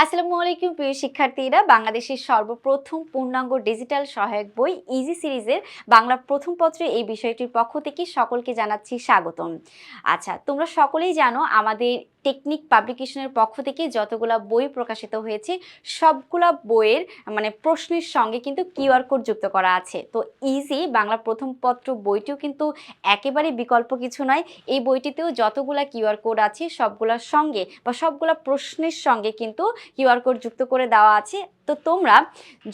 আসসালামু আলাইকুম প্রিয় শিক্ষার্থীরা, বাংলাদেশের সর্বপ্রথম পূর্ণাঙ্গ ডিজিটাল সহায়ক বই ইজি সিরিজের বাংলা প্রথম পত্রে এই বিষয়টির পক্ষ থেকে সকলকে জানাচ্ছি স্বাগতম। আচ্ছা, তোমরা সকলেই জানো আমাদের টেকনিক পাবলিকেশনের পক্ষ থেকে যতগুলা বই প্রকাশিত হয়েছে সবগুলা বইয়ের প্রশ্নের সঙ্গে কিন্তু কিউআর কোড যুক্ত করা আছে। তো ইজি বাংলা প্রথম পত্র বইটিও কিন্তু একেবারে বিকল্প কিছু নয়। এই বইটিতেও যতগুলা কিউআর কোড আছে সবগুলার সঙ্গে বা সবগুলা প্রশ্নের সঙ্গে কিন্তু কিউআর কোড যুক্ত করে দেওয়া আছে। তো তোমরা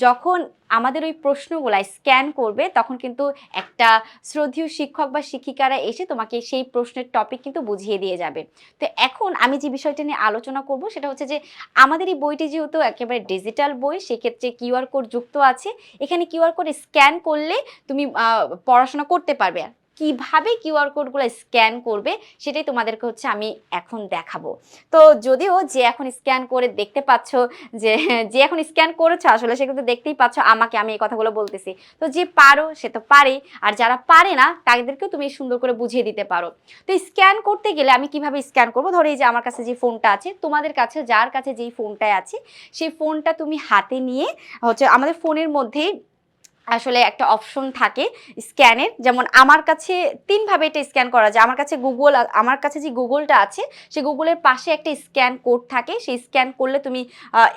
যখন আমাদের ওই প্রশ্নগুলা স্ক্যান করবে তখন কিন্তু একটা শ্রদ্ধেয় শিক্ষক বা শিক্ষিকারা এসে তোমাকে সেই প্রশ্নের টপিক কিন্তু বুঝিয়ে দিয়ে যাবে। তো এখন আমি যে বিষয়টা নিয়ে আলোচনা করব সেটা হচ্ছে যে আমাদের এই বইটি যেহেতু একেবারে ডিজিটাল বই, সেক্ষেত্রে কিউআর কোড যুক্ত আছে। এখানে কিউআর কোড স্ক্যান করলে তুমি পড়াশোনা করতে পারবে। কিভাবে কিউআর কোডগুলো স্ক্যান করবে সেটাই তোমাদেরকে হচ্ছে আমি এখন দেখাবো। তো যদিও যে এখন স্ক্যান করে দেখতে পাচ্ছ যে এখন স্ক্যান করেছো আসলে সে কিন্তু দেখতেই পাচ্ছ আমাকে, আমি এই কথাগুলো বলতেছি। তো যে পারো সে তো পারে, আর যারা পারে না তাদেরকেও তুমি সুন্দর করে বুঝিয়ে দিতে পারো। তো স্ক্যান করতে গেলে আমি কিভাবে স্ক্যান করবো, ধরো এই যে আমার কাছে যে ফোনটা আছে, তোমাদের কাছে যার কাছে যেই ফোনটাই আছে সেই ফোনটা তুমি হাতে নিয়ে হচ্ছে আমাদের ফোনের মধ্যেই আসলে একটা অপশন থাকে স্ক্যানের। যেমন আমার কাছে তিনভাবে এটা স্ক্যান করা যায়। আমার কাছে যে গুগলটা আছে সেই গুগলের পাশে একটা স্ক্যান কোড থাকে, সেই স্ক্যান করলে তুমি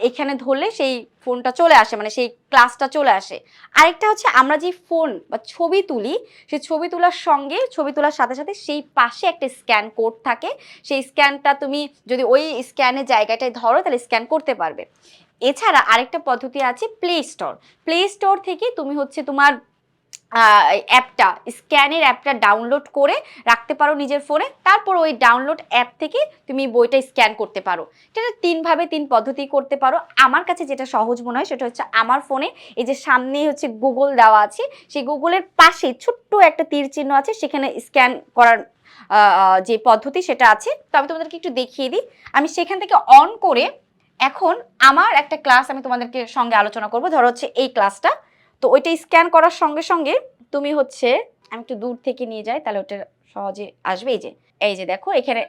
এখানে ধরলে সেই ফোনটা চলে আসে, মানে সেই ক্লাসটা চলে আসে। আরেকটা হচ্ছে আমরা যে ফোন বা ছবি তুলি, সেই ছবি তোলার সাথে সাথে সেই পাশে একটা স্ক্যান কোড থাকে। সেই স্ক্যানটা তুমি যদি ওই স্ক্যানের জায়গাটায় ধরো তাহলে স্ক্যান করতে পারবে। এছাড়া আরেকটা পদ্ধতি আছে প্লে স্টোর থেকে তুমি হচ্ছে তোমার অ্যাপটা স্ক্যানের অ্যাপটা ডাউনলোড করে রাখতে পারো নিজের ফোনে। তারপর ওই ডাউনলোড অ্যাপ থেকে তুমি বইটা স্ক্যান করতে পারো। এটা তিন পদ্ধতি করতে পারো। আমার কাছে যেটা সহজ মনে হয় সেটা হচ্ছে আমার ফোনে এই যে সামনে হচ্ছে গুগল দেওয়া আছে, সেই গুগলের পাশে ছোট্ট একটা তীর চিহ্ন আছে, সেখানে স্ক্যান করার যে পদ্ধতি সেটা আছে। তো আমি তোমাদেরকে একটু দেখিয়ে দিই। আমি সেখান থেকে অন করে এখন আমার একটা ক্লাস আমি তোমাদেরকে সঙ্গে আলোচনা করব। ধরো হচ্ছে এই ক্লাসটা, তো ওইটা স্ক্যান করার সঙ্গে সঙ্গে তুমি হচ্ছে, আমি একটু দূর থেকে নিয়ে যাই তাহলে ওটা সহজে আসবে। এই যে দেখো এখানে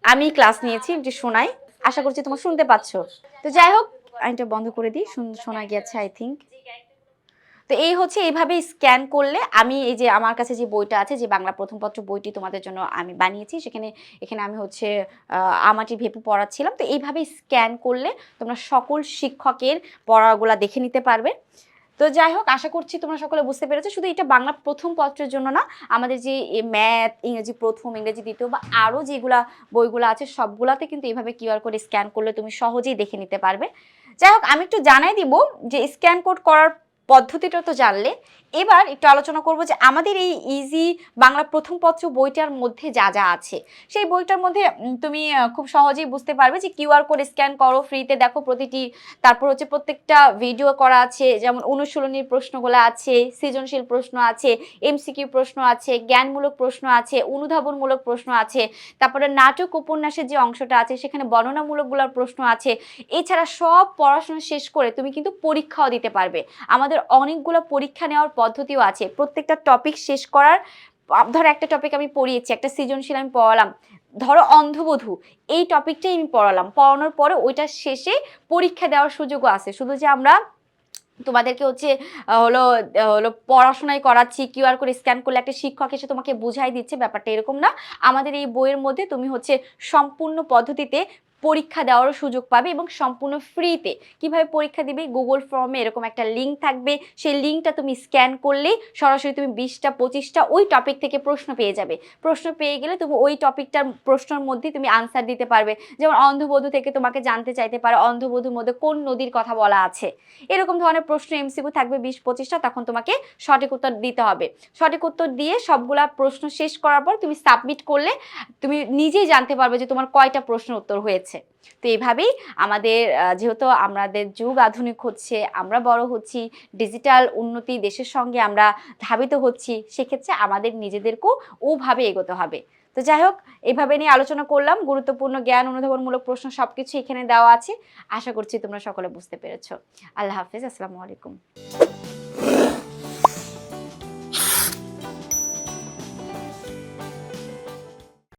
আমি ক্লাস নিয়েছি, যে শোনাই, আশা করছি তোমরা শুনতে পাচ্ছ। তো যাই হোক, আইনটা বন্ধ করে দিই, শোনা গেছে আই থিঙ্ক। তো এই হচ্ছে এইভাবে স্ক্যান করলে আমি এই যে আমার কাছে যে বইটা আছে, যে বাংলা প্রথম পত্র বইটি তোমাদের জন্য আমি বানিয়েছি, এখানে আমি হচ্ছে আমাটি ভেপু পড়াচ্ছিলাম। তো এইভাবে স্ক্যান করলে তোমরা সকল শিক্ষকের পড়াগুলা দেখে নিতে পারবে। তো যাই হোক, আশা করছি তোমরা সকলে বুঝতে পেরেছো। শুধু এটা বাংলা প্রথম পত্রের জন্য না, আমাদের যে ম্যাথ, ইংরেজি প্রথম, ইংরেজি দ্বিতীয় বা আরও যেগুলা বইগুলো আছে সবগুলাতে কিন্তু এইভাবে কিউআর কোড স্ক্যান করলে তুমি সহজেই দেখে নিতে পারবে। যাই হোক, আমি একটু জানাই দিব যে স্ক্যান কোড করার পদ্ধতিটা তো জানলে, এবার একটু আলোচনা করব যে আমাদের এই ইজি বাংলা প্রথম পত্র বইটার মধ্যে যা যা আছে সেই বইটার মধ্যে তুমি খুব সহজেই বুঝতে পারবে যে কিউআর কোড স্ক্যান করো, ফ্রিতে দেখো প্রতিটি। তারপর হচ্ছে প্রত্যেকটা ভিডিও করা আছে, যেমন অনুশীলনীর প্রশ্নগুলো আছে, সৃজনশীল প্রশ্ন আছে, এমসিকিউ প্রশ্ন আছে, জ্ঞানমূলক প্রশ্ন আছে, অনুধাবনমূলক প্রশ্ন আছে। তারপরে নাটক উপন্যাসের যে অংশটা আছে সেখানে বর্ণনামূলকগুলোর প্রশ্ন আছে। এছাড়া সব পড়াশোনা শেষ করে তুমি কিন্তু পরীক্ষাও দিতে পারবে। আমাদের অনেকগুলো পরীক্ষা নেওয়ার পদ্ধতিও আছে প্রত্যেকটা টপিক শেষ করার। ধরো একটা টপিক আমি পড়িয়েছি, একটা সৃজনশীল আমি পড়ালাম, ধরো অন্ধবধূ, এই টপিকটাই আমি পড়ানোর পরে ওইটা শেষে পরীক্ষা দেওয়ার সুযোগও আছে। শুধু যে আমরা তোমাদেরকে হচ্ছে হলো হলো পড়াশোনায় করাচ্ছি, কিউআর কোড স্ক্যান করলে একটা শিক্ষক এসে তোমাকে বুঝাই দিচ্ছে, ব্যাপারটা এরকম না। আমাদের এই বইয়ের মধ্যে তুমি হচ্ছে সম্পূর্ণ পদ্ধতিতে পরীক্ষা দেওয়ারও সুযোগ পাবে এবং সম্পূর্ণ ফ্রিতে। কিভাবে পরীক্ষা দিবে, গুগল ফর্মে এরকম একটা লিঙ্ক থাকবে, সেই লিঙ্কটা তুমি স্ক্যান করলেই সরাসরি তুমি 20টা 25টা ওই টপিক থেকে প্রশ্ন পেয়ে যাবে। প্রশ্ন পেয়ে গেলে তুমি ওই টপিকটার প্রশ্নের মধ্যে তুমি আনসার দিতে পারবে। যেমন অন্ধবধূ থেকে তোমাকে জানতে চাইতে পারে অন্ধবধূর মধ্যে কোন নদীর কথা বলা আছে, এরকম ধরনের প্রশ্ন এমসিকিউ থাকবে 20-25টা। তখন তোমাকে সঠিক উত্তর দিতে হবে। সঠিক উত্তর দিয়ে সবগুলা প্রশ্ন শেষ করার পর তুমি সাবমিট করলে তুমি নিজেই জানতে পারবে যে তোমার কয়টা প্রশ্নের উত্তর হয়েছে। তো এইভাবেই আমাদের যেহেতু আমাদের যুগ আধুনিক হচ্ছে, আমরা বড় হচ্ছি, ডিজিটাল উন্নতি দেশের সঙ্গে আমরা ধাবিত হচ্ছি, সেক্ষেত্রে আমাদের নিজেদেরকেও ওভাবে এগোতে হবে। তো যাই হোক, এইভাবে নিয়ে আলোচনা করলাম। গুরুত্বপূর্ণ জ্ঞান, অনুধাবনমূলক প্রশ্ন সবকিছু এখানে দেওয়া আছে। আশা করছি তোমরা সকলে বুঝতে পেরেছো। আল্লাহ হাফিজ, আসসালামু আলাইকুম।